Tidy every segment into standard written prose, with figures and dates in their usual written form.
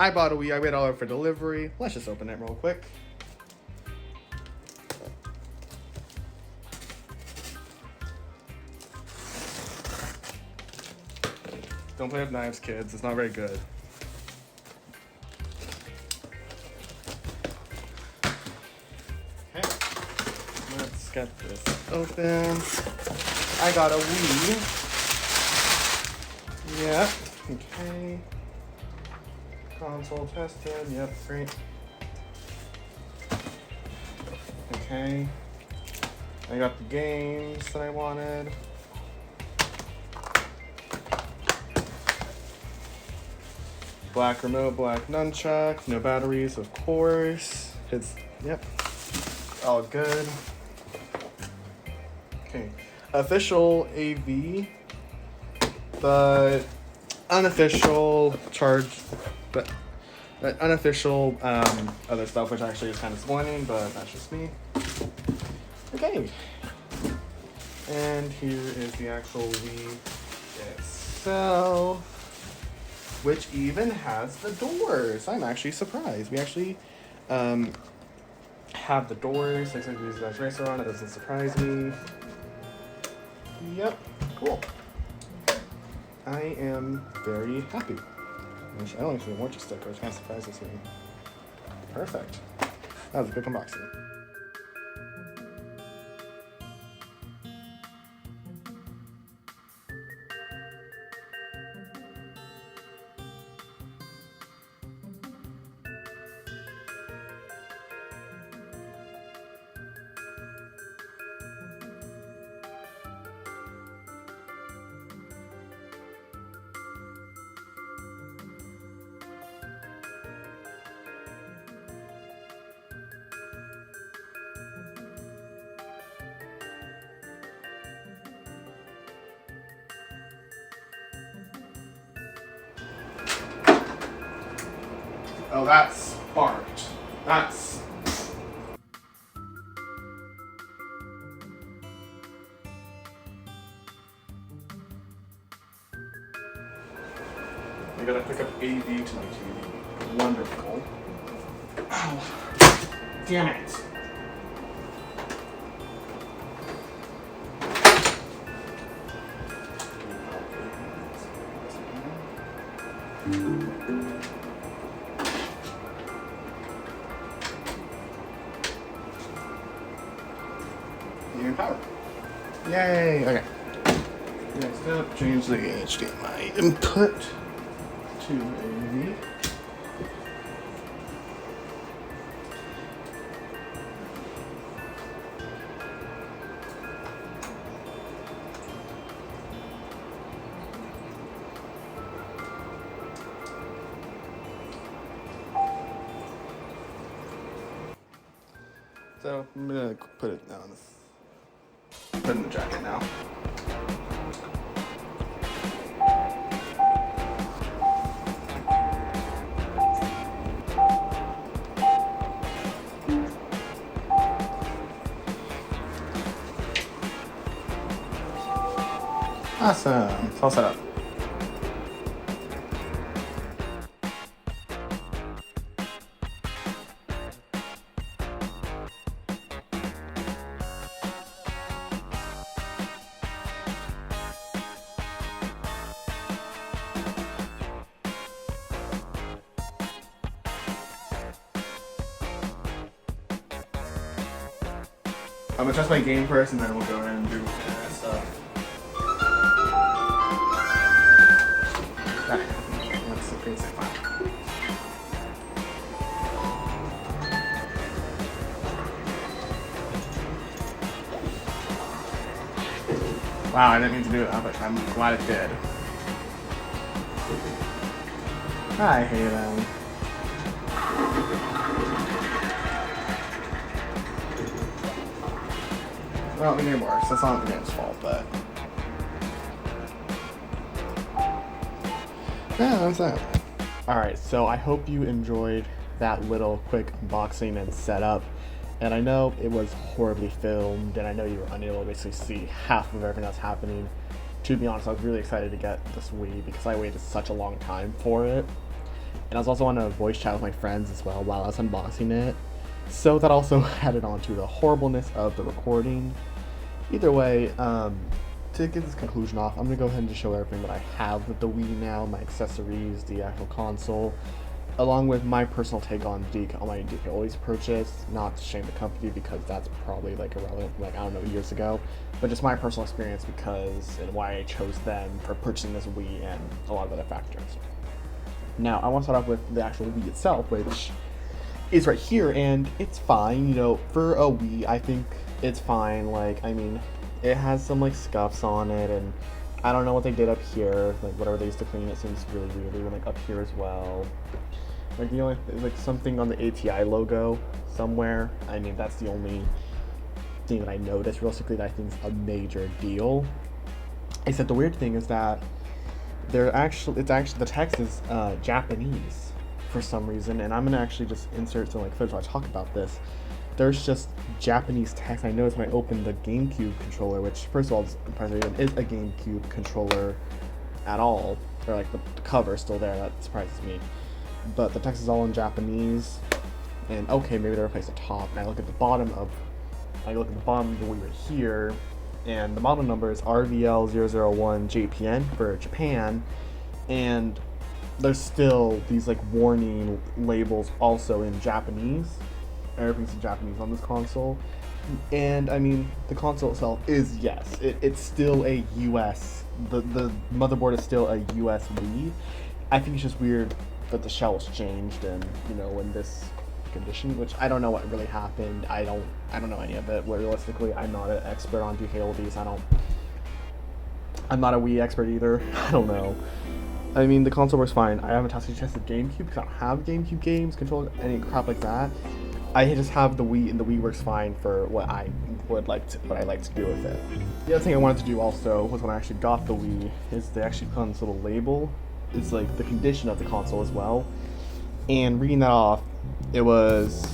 I bought a Wii. I waited all over for delivery. Let's just open it real quick. Don't play with knives, kids. It's not very good. Okay, let's get this open. I got a Wii. Yep. Okay. Console tested. Yep. Great. Okay. I got the games that I wanted. Black remote, black nunchuck, no batteries, of course. Yep. All good. Okay. Official AV, but unofficial unofficial other stuff, which actually is kind of disappointing, but that's just me. Okay. And here is the actual Wii itself, which even has the doors. I'm actually surprised. We actually have the doors. Looks like we use a racer on. It doesn't surprise me. Yep, cool. I am very happy. I don't actually want your sticker, which kind of surprises me. Perfect. That was a good unboxing. Oh, that's sparked. That's... I gotta pick up AV to my TV. Wonderful. Oh, damn it. Even power. Yay! Okay. Next up, change the HDMI input to AV. So I'm gonna put it down. Put it in the jacket now. Awesome. It's all set up. I'm gonna test my game first, and then we'll go in and do stuff. That's a great save file. Wow, I didn't mean to do that, but I'm glad it did. I hate him. Well, the game works. That's not the game's fault, but... yeah, that's that. Alright, so I hope you enjoyed that little quick unboxing and setup. And I know it was horribly filmed, and I know you were unable to basically see half of everything that's happening. To be honest, I was really excited to get this Wii because I waited such a long time for it. and I was also on a voice chat with my friends as well while I was unboxing it. So that also added on to the horribleness of the recording. Either way, to get this conclusion off, I'm going to go ahead and just show everything that I have with the Wii now, my accessories, the actual console, along with my personal take on my DKOldies purchase. Not to shame the company because that's probably like irrelevant from like, I don't know, years ago, but just my personal experience because and why I chose them for purchasing this Wii and a lot of other factors. Now, I want to start off with the actual Wii itself, which is right here, and it's fine, you know, for a Wii, I think it's fine. Like, I mean, it has some like scuffs on it, and I don't know what they did up here, like whatever they used to clean it seems really weird. They went like up here as well. Like the only like something on the ATI logo somewhere. I mean, that's the only thing that I noticed realistically that I think is a major deal. Except the weird thing is that the text is Japanese for some reason, and I'm gonna actually just insert some like footage while I talk about this. There's just Japanese text. I noticed when I opened the GameCube controller, which first of all is a GameCube controller at all, or like the cover is still there. That surprises me. But the text is all in Japanese, and okay, maybe they replaced the top. And I look at the bottom of the Wii right here, and the model number is RVL001JPN for Japan, and there's still these like warning labels also in Japanese. Everything's in Japanese on this console, and I mean the console itself is it's still a US. The motherboard is still a US Wii. I think it's just weird that the shell was changed and, you know, in this condition, which I don't know what really happened. I don't know any of it. Realistically, I'm not an expert on DKOldies. I'm not a Wii expert either. I don't know. I mean, the console works fine. I haven't actually tested GameCube because I don't have GameCube games, control, any crap like that. I just have the Wii, and the Wii works fine for what I like to do with it. The other thing I wanted to do also was when I actually got the Wii is they actually put on this little label. It's like the condition of the console as well. And reading that off, it was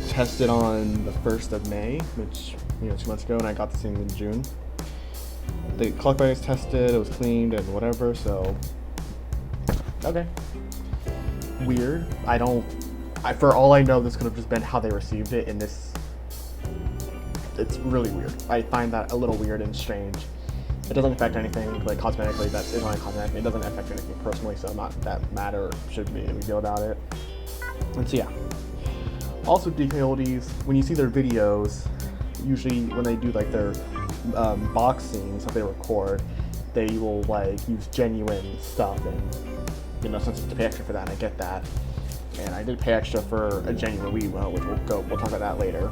tested on the 1st of May, which, you know, 2 months ago, and I got this thing in June. The clock bag was tested, it was cleaned and whatever, so okay. Weird. For all I know, this could have just been how they received it, and it's really weird. I find that a little weird and strange. It doesn't affect anything, like cosmetically, that is only cosmetic. It doesn't affect anything personally, so not that matter should be a big deal about it. And so yeah. Also, DKOldies, when you see their videos, usually when they do like their box scenes that they record, they will like use genuine stuff, and you know, since you have to pay extra for that, and I get that. And I did pay extra for a genuine Wii, which we'll talk about that later.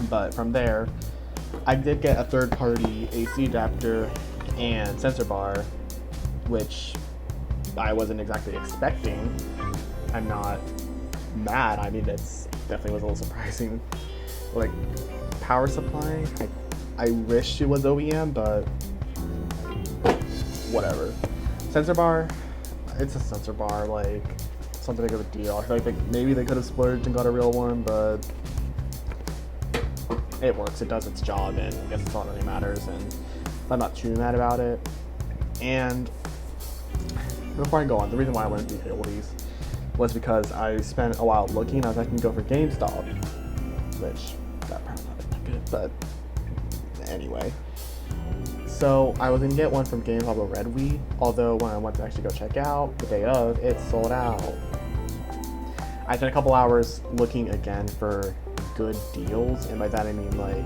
But from there, I did get a third-party AC adapter and sensor bar, which I wasn't exactly expecting. I'm not mad. I mean, it's definitely was a little surprising. Like, power supply, I wish it was OEM, but whatever. Sensor bar, it's a sensor bar, like, something big of a deal. I feel like maybe they could have splurged and got a real one, but it works, it does its job, and I guess it's all that really matters, and I'm not too mad about it. And before I go on, the reason why I went to DKOldies was because I spent a while looking. I was like, I can go for GameStop, which that probably not that good, but anyway. So I was gonna get one from GameStop, a Red Wii, although when I went to actually go check out the day of, it sold out. I spent a couple hours looking again for good deals, and by that I mean like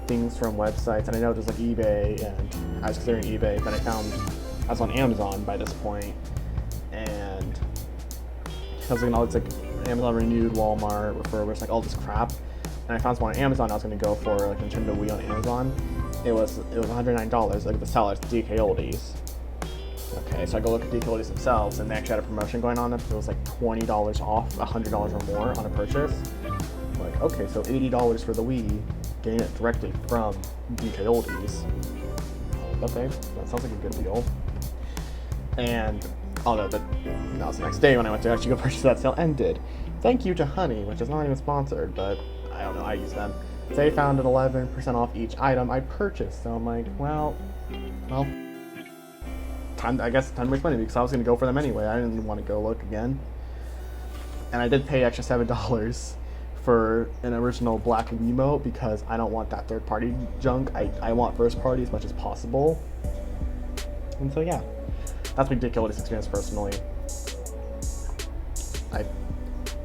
things from websites, and I know there's like eBay, and I was considering eBay, but I was on Amazon by this point, and I was looking all, it's like Amazon Renewed, Walmart, Refurbished, like all this crap, and I found someone on Amazon. I was going to go for like a Nintendo Wii on Amazon. It was $109, like the seller, it's DKOldies. Okay, so I go look at DKOldies themselves, and they actually had a promotion going on. It was like $20 off, $100 or more on a purchase. Like, okay, so $80 for the Wii, getting it directly from DKOldies. Okay, that sounds like a good deal. And although that was the next day when I went to actually go purchase that, sale ended. Thank you to Honey, which is not even sponsored, but I don't know, I use them. They found an 11% off each item I purchased, so I'm like, well, I guess time to make money because I was gonna go for them anyway. I didn't want to go look again, and I did pay extra $7 for an original black Wiimote because I don't want that third-party junk. I want first-party as much as possible, and so yeah, that's my DKOldies experience personally. I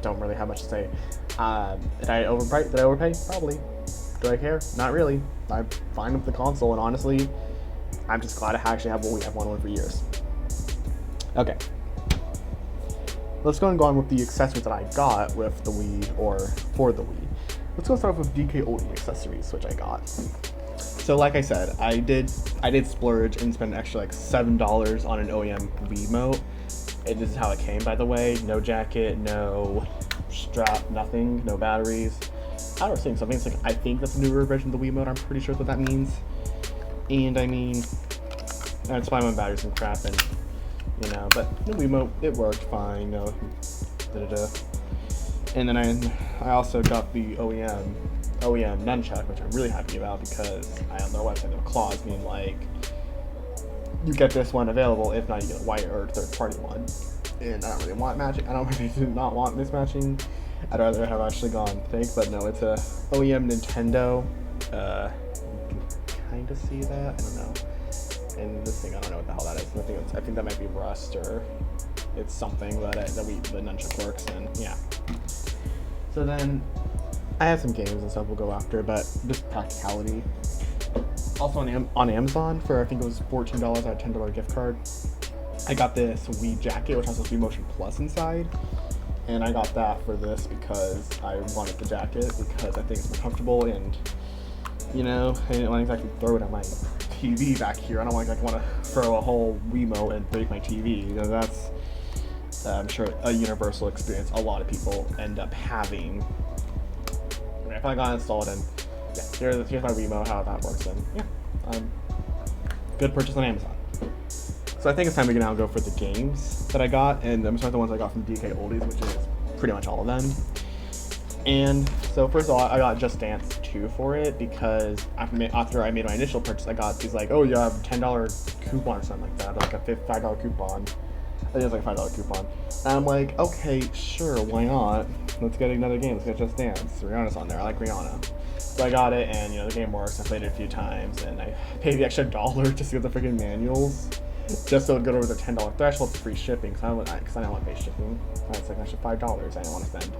don't really have much to say. Did I overpay? Probably. Do I care? Not really. I'm fine with the console, and honestly, I'm just glad I actually have one. We have one for years. Okay. Let's go and go on with the accessories that I got with the Wii or for the Wii. Let's go start off with DKOldies accessories, which I got. So like I said, I did splurge and spend an extra like $7 on an OEM Wiimote. This is how it came, by the way. No jacket, no strap, nothing, no batteries. I was saying something. It's like, I think that's a newer version of the Wiimote. I'm pretty sure what that means. And I mean, that's why my batteries and crap, and you know, but the Wiimote, it worked fine. You know, and then I also got the OEM nunchuck, which I'm really happy about because I on their website have clause being like, you get this one available. If not, you get a white or third-party one. And I don't really want matching. I don't really do not want mismatching. I'd rather have actually gone fake, but no, it's a OEM Nintendo. You can kind of see that. I don't know. And this thing, I don't know what the hell that is. I think that might be rust or it's something, but the nunchuck works, and yeah. So then I have some games and stuff we'll go after, but just practicality. Also on Amazon for I think it was $14 out of $10 gift card. I got this Wii jacket, which has a Wii Motion Plus inside, and I got that for this because I wanted the jacket because I think it's more comfortable, and you know, I didn't want to exactly throw it at my TV back here. I don't want to throw a whole Wiimote and break my TV. You know, that's I'm sure a universal experience a lot of people end up having. I mean, I finally got it installed, and yeah, here's my Wiimote, how that works, and yeah, good purchase on Amazon. So I think it's time we can now go for the games that I got, and I'm going to start the ones I got from DKOldies, which is pretty much all of them. And so first of all, I got Just Dance 2 for it because after I made my initial purchase, I got these like, oh, you have a $10 coupon or something like that, or like a $5 coupon. I think it was like a $5 coupon. And I'm like, okay, sure, why not? Let's get another game. Let's get Just Dance. Rihanna's on there. I like Rihanna. So I got it, and you know, the game works. I played it a few times, and I paid the extra $1 just to get the freaking manuals, just so it would go over the $10 threshold for free shipping, because I didn't want to pay shipping. It's like an extra $5 I didn't want to spend.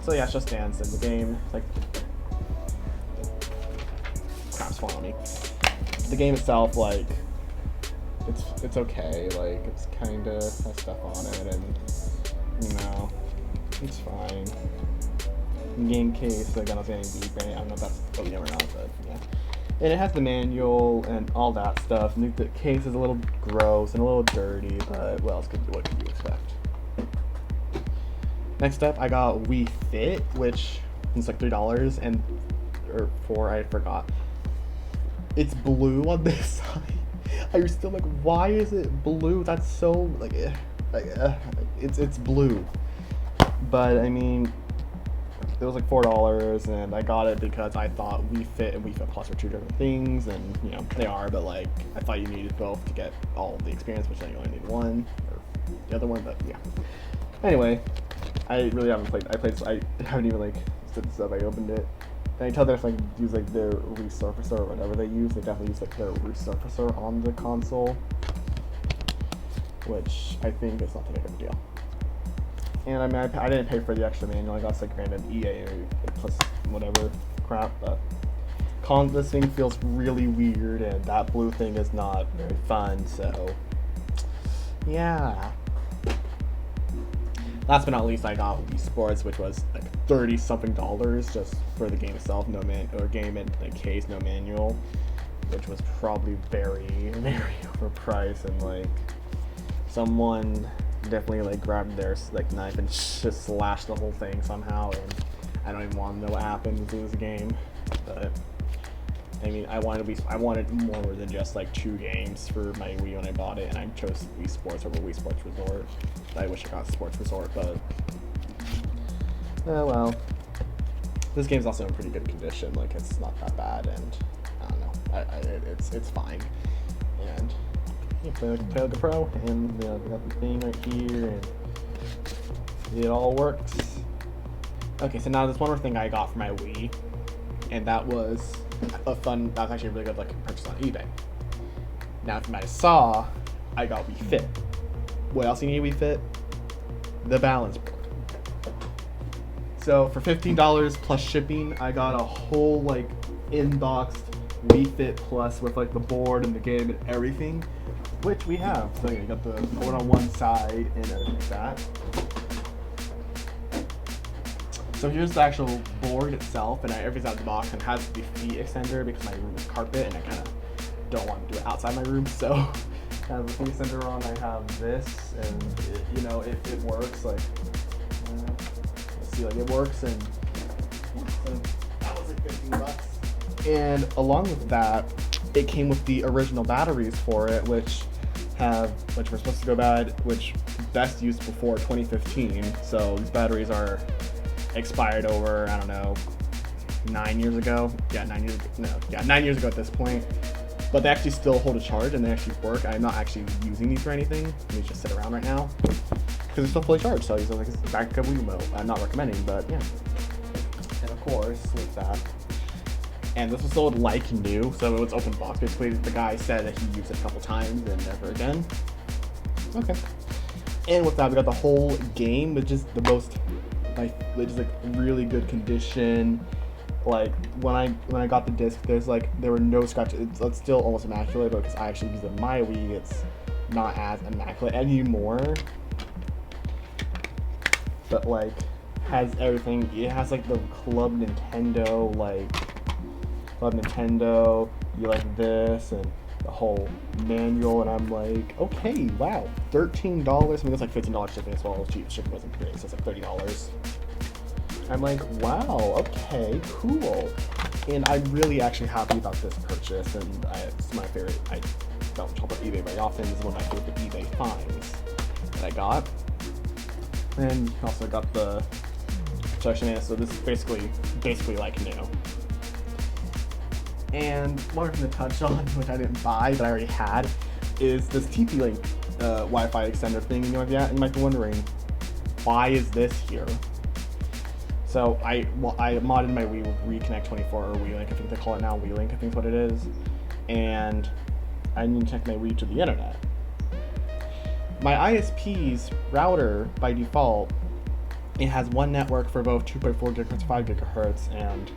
So yeah, it's Just Dance, and the game, like, crap's falling on me. The game itself, like, it's okay. Like, it's kind of has stuff on it, and you know, it's fine. Game case, like, I don't see any deep in it. I don't know if that's OEM or not, but yeah. And it has the manual and all that stuff. And the case is a little gross and a little dirty, but what could you expect? Next up, I got Wii Fit, which is like $3 or $4, I forgot. It's blue on this side. I was still like, why is it blue? That's so it's blue. But I mean, it was like $4, and I got it because I thought Wii Fit and Wii Fit Plus were two different things, and you know, they are, but like, I thought you needed both to get all of the experience, which then you only need one, or the other one, but yeah. Anyway, I really haven't played, I haven't even like stood this up, I opened it, and I tell them if I use like their resurfacer or whatever they use, they definitely use like their resurfacer on the console, which I think is not that big of a deal. And I mean, I didn't pay for the extra manual. I got like random EA or plus whatever crap, but this thing feels really weird, and that blue thing is not very fun, so yeah. Last but not least, I got Wii Sports, which was like $30-something just for the game itself, game and the case, no manual, which was probably very, very overpriced, and like someone definitely like grabbed their like knife and just slashed the whole thing somehow, and I don't even want to know what happened in this game. But I mean, I wanted more than just like 2 games for my Wii when I bought it, and I chose Wii Sports over Wii Sports Resort. I wish I got Sports Resort, but oh well. This game's also in pretty good condition. Like, it's not that bad, and I don't know. It's fine, and play like a pro, and we got the thing right here, and it all works. Okay, so now there's one more thing I got for my Wii, and that was actually a really good purchase on eBay. Now, if you might have saw, I got Wii Fit. What else you need Wii Fit? The balance board. So for $15 plus shipping, I got a whole inboxed Wii Fit Plus with the board and the game and everything, which we have. So you got the board on one side and everything like that. So here's the actual board itself, and everything's out of the box, and has the feet extender because my room is carpet, and I kind of don't want to do it outside my room. So I have the feet extender on. I have this, and it works. Let's see, it works, and so that was $15. And along with that, it came with the original batteries for it, which were supposed to go bad, which best used before 2015. So these batteries are expired over, I don't know, 9 years ago. Yeah, 9 years ago. No, yeah, 9 years ago at this point. But they actually still hold a charge and they actually work. I'm not actually using these for anything. They just sit around right now because they're still fully charged. So it's like a backup Wii remote. I'm not recommending, but yeah. And of course, with that. And this was sold like new, so it was open box. Basically, the guy said that he used it a couple times and never again. Okay. And with that, we got the whole game, which is the most really good condition. When I got the disc, there were no scratches. It's still almost immaculate, but because I actually use it in my Wii, it's not as immaculate anymore. But has everything. It has the Club Nintendo, you like this, and the whole manual, and I'm like, okay, wow, $13. I mean, it's $15 shipping as well. Shipping wasn't great, so it's $30. I'm like, wow, okay, cool. And I'm really actually happy about this purchase, and it's my favorite. I don't talk about eBay very often. This is one of my favorite eBay finds that I got. And also got the protection, so this is basically like new. And one thing to touch on, which I didn't buy, but I already had, is this TP-Link Wi-Fi extender thing. You might be wondering, why is this here? So I modded my Wii with Reconnect 24, or WiiLink, I think they call it now, WiiLink, I think is what it is. And I need to connect my Wii to the internet. My ISP's router, by default, it has one network for both 2.4 gigahertz, 5 gigahertz, and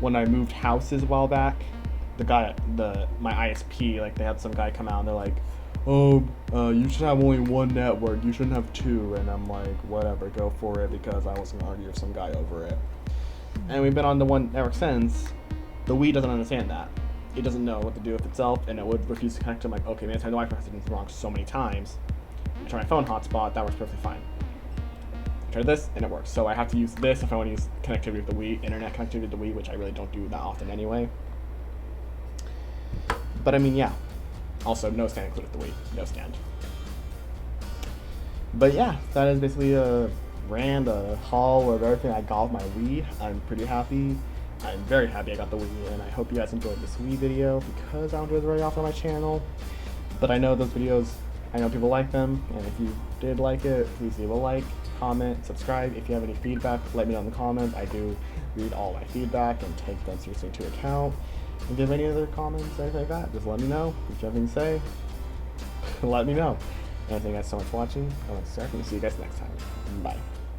when I moved houses a while back, my ISP, they had some guy come out and they're like, oh, you should have only one network, you shouldn't have two. And I'm like, whatever, go for it, because I wasn't gonna argue with some guy over it. And we've been on the one network since. The Wii doesn't understand that. It doesn't know what to do with itself, and it would refuse to connect to. I'm like, okay, man, the Wi-Fi has been wrong so many times. I try my phone hotspot, that works perfectly fine. I try this, and it works. So I have to use this if I want to use connectivity with the Wii, internet connectivity with the Wii, which I really don't do that often anyway. But I mean, yeah. Also, no stand included with the Wii. No stand. But yeah, that is basically a haul of everything I got with my Wii. I'm pretty happy. I'm very happy I got the Wii, and I hope you guys enjoyed this Wii video, because I don't do it very often on my channel. But I know those videos, I know people like them, and if you did like it, please leave a like, comment, subscribe. If you have any feedback, let me know in the comments. I do read all my feedback and take them seriously into account. And if you have any other comments, anything like that, just let me know. If you have anything to say, let me know. And thank you guys so much for watching. I'm Seth, and see you guys next time. Bye.